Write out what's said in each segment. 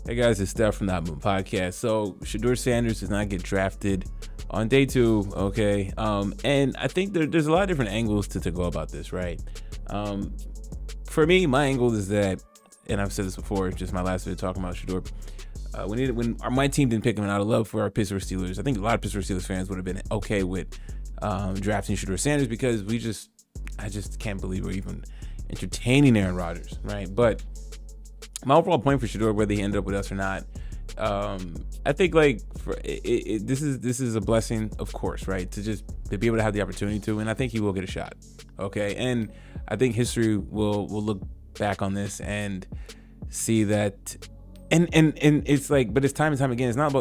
Hey guys, it's Steph from the Moon Podcast. So Shedeur Sanders does not get drafted on day 2, okay? And I think there's a lot of different angles to go about this, right? For me, my angle is that, and I've said this before, just my last video talking about Shedeur. My team didn't pick him, and out of love for our Pittsburgh Steelers, I think a lot of Pittsburgh Steelers fans would have been okay with drafting Shedeur Sanders because I just can't believe we're even entertaining Aaron Rodgers, right? But my overall point for Shedeur, whether he ended up with us or not, I think this is a blessing, of course, right? To be able to have the opportunity to, and I think he will get a shot, okay? And I think history will look back on this and see that, and it's like, but it's time and time again. It's not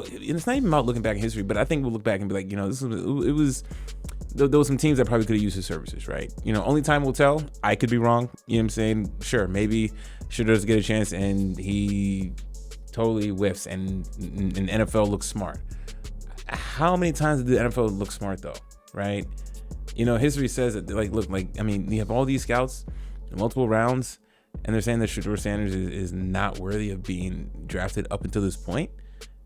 even about looking back in history, but I think we'll look back and be like, there was some teams that probably could have used his services, right? Only time will tell. I could be wrong. You know what I'm saying? Sure, maybe Shedeur does get a chance and he totally whiffs and NFL looks smart. How many times did the NFL look smart though, right? History says that, you have all these scouts in multiple rounds and they're saying that Shedeur Sanders is not worthy of being drafted up until this point,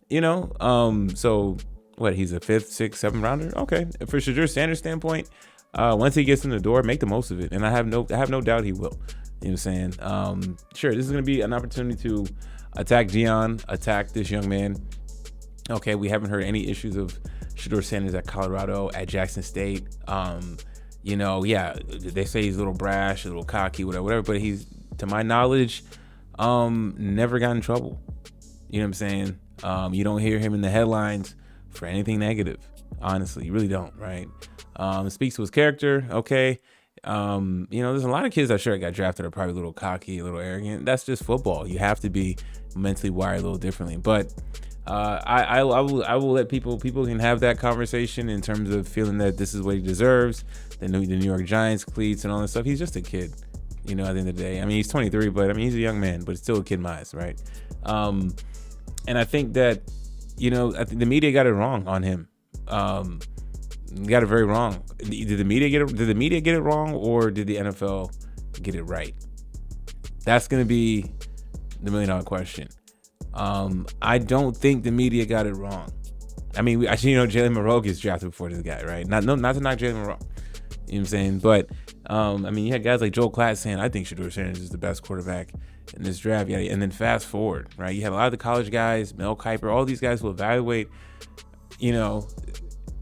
so what, he's a 5th, 6th, 7th rounder? Okay. For Shedeur Sanders' standpoint, once he gets in the door, make the most of it. And I have no doubt he will. You know what I'm saying? Sure, this is going to be an opportunity to attack Dion, attack this young man. Okay, we haven't heard any issues of Shedeur Sanders at Colorado, at Jackson State. They say he's a little brash, a little cocky, whatever, but he's, to my knowledge, never got in trouble. You know what I'm saying? You don't hear him in the headlines for anything negative. Honestly, you really don't, right? It speaks to his character, okay? There's a lot of kids that sure got drafted are probably a little cocky, a little arrogant. That's just football. You have to be mentally wired a little differently. But I will let people can have that conversation in terms of feeling that this is what he deserves. The New York Giants cleats and all that stuff. He's just a kid, at the end of the day. I mean, he's 23, but he's a young man, but it's still a kid in my eyes, right? And I think that, I think the media got it wrong on him. Got it very wrong. Did the media get it wrong, or did the NFL get it right? That's going to be the $1 million question. I don't think the media got it wrong. I mean, Jalen Monroe gets drafted before this guy, right? Not to knock Jalen Monroe. You know what I'm saying? But, you had guys like Joel Klatt saying, I think Shedeur Sanders is the best quarterback in this draft. Yeah, and then fast forward, right? You have a lot of the college guys, Mel Kiper, all these guys who evaluate,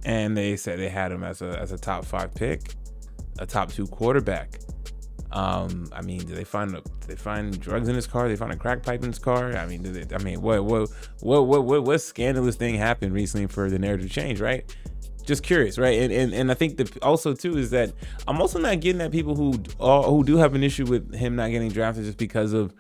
and they said they had him as a top 5 pick, a top 2 quarterback. Did they find drugs in his car? Did they find a crack pipe in his car? What scandalous thing happened recently for the narrative change, right? Just curious, right? And I think also too is that I'm also not getting at people who do have an issue with him not getting drafted just because of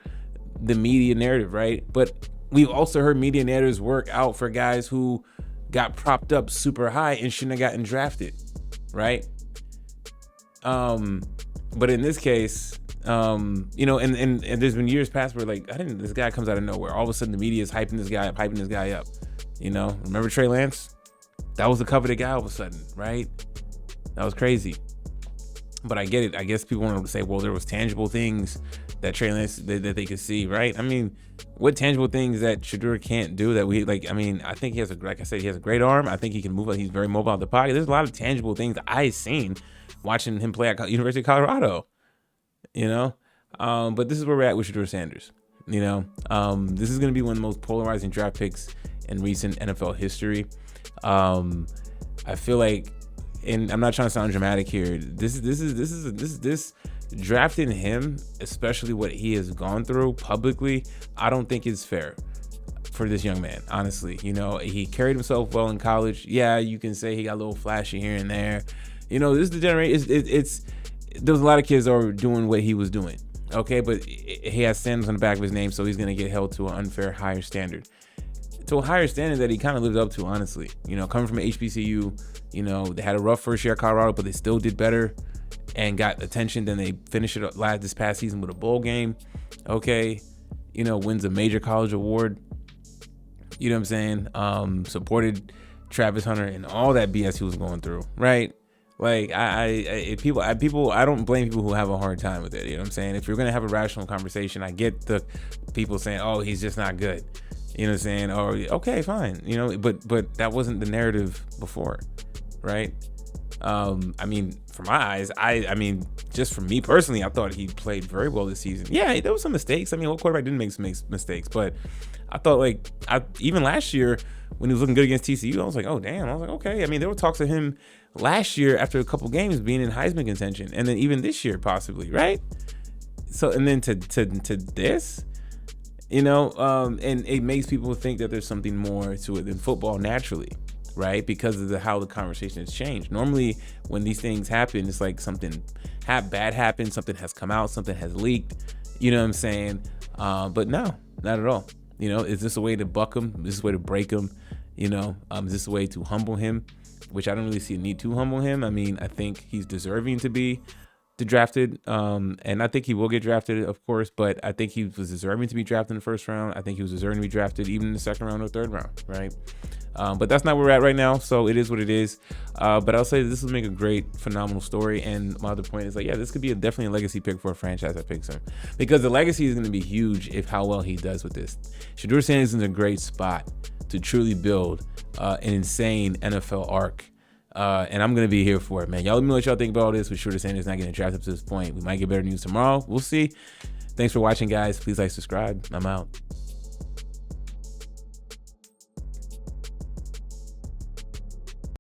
the media narrative, right? But we've also heard media narratives work out for guys who got propped up super high and shouldn't have gotten drafted, right? But in this case, and there's been years past where this guy comes out of nowhere. All of a sudden the media is hyping this guy up. Remember Trey Lance? That was the coveted guy all of a sudden, right? That was crazy. But I get it. I guess people want to say, well, there was tangible things that Trey Lance that they could see, right? I mean, what tangible things that Shedeur can't do that we like? I mean, I think he has he has a great arm. I think he can move. He's very mobile out the pocket. There's a lot of tangible things that I've seen watching him play at University of Colorado. But this is where we're at with Shedeur Sanders. This is going to be one of the most polarizing draft picks in recent NFL history. I feel like, and I'm not trying to sound dramatic here, this drafting him, especially what he has gone through publicly, I don't think is fair for this young man, honestly. He carried himself well in college. Yeah, you can say he got a little flashy here and there. This is the generation. There's a lot of kids that are doing what he was doing. Okay, but he has Sanders on the back of his name, so he's going to get held to an unfair higher standard. To a higher standard that he kind of lived up to, honestly. Coming from HBCU, they had a rough first year at Colorado, but they still did better and got attention. Then they finished it this past season with a bowl game. Okay, wins a major college award. You know what I'm saying? Supported Travis Hunter and all that BS he was going through, right? Like I don't blame people who have a hard time with it. You know what I'm saying? If you're gonna have a rational conversation, I get the people saying, "Oh, he's just not good." You know what I'm saying? Or okay, fine. You know, but that wasn't the narrative before, right? I mean, for my eyes, I mean, just for me personally, I thought he played very well this season. Yeah, there was some mistakes. I mean, what quarterback didn't make some mistakes? But I thought, like, even last year when he was looking good against TCU, I was like, oh damn. I was like, okay. I mean, there were talks of him last year after a couple games being in Heisman contention, and then even this year possibly, right? So, and then to this. You know, and it makes people think that there's something more to it than football naturally, right? Because of how the conversation has changed. Normally, when these things happen, it's like something bad happened, something has come out, something has leaked. You know what I'm saying? But no, not at all. You know, is this a way to buck him? Is this a way to break him? You know, is this a way to humble him? Which I don't really see a need to humble him. I mean, I think he's deserving to be drafted, and I think he will get drafted, of course, but I think he was deserving to be drafted in the first round. I think he was deserving to be drafted even in the second round or third round, right? But that's not where we're at right now, so it is what it is. But I'll say this will make a great, phenomenal story, and my other point is, like, yeah, this could be definitely a legacy pick for a franchise that picks him, because the legacy is going to be huge if how well he does with this. Shedeur Sanders is in a great spot to truly build an insane NFL arc. And I'm going to be here for it, man. Y'all let me know what y'all think about all this. With Shedeur Sanders not getting drafted to this point, we might get better news tomorrow. We'll see. Thanks for watching, guys. Please like, subscribe. I'm out.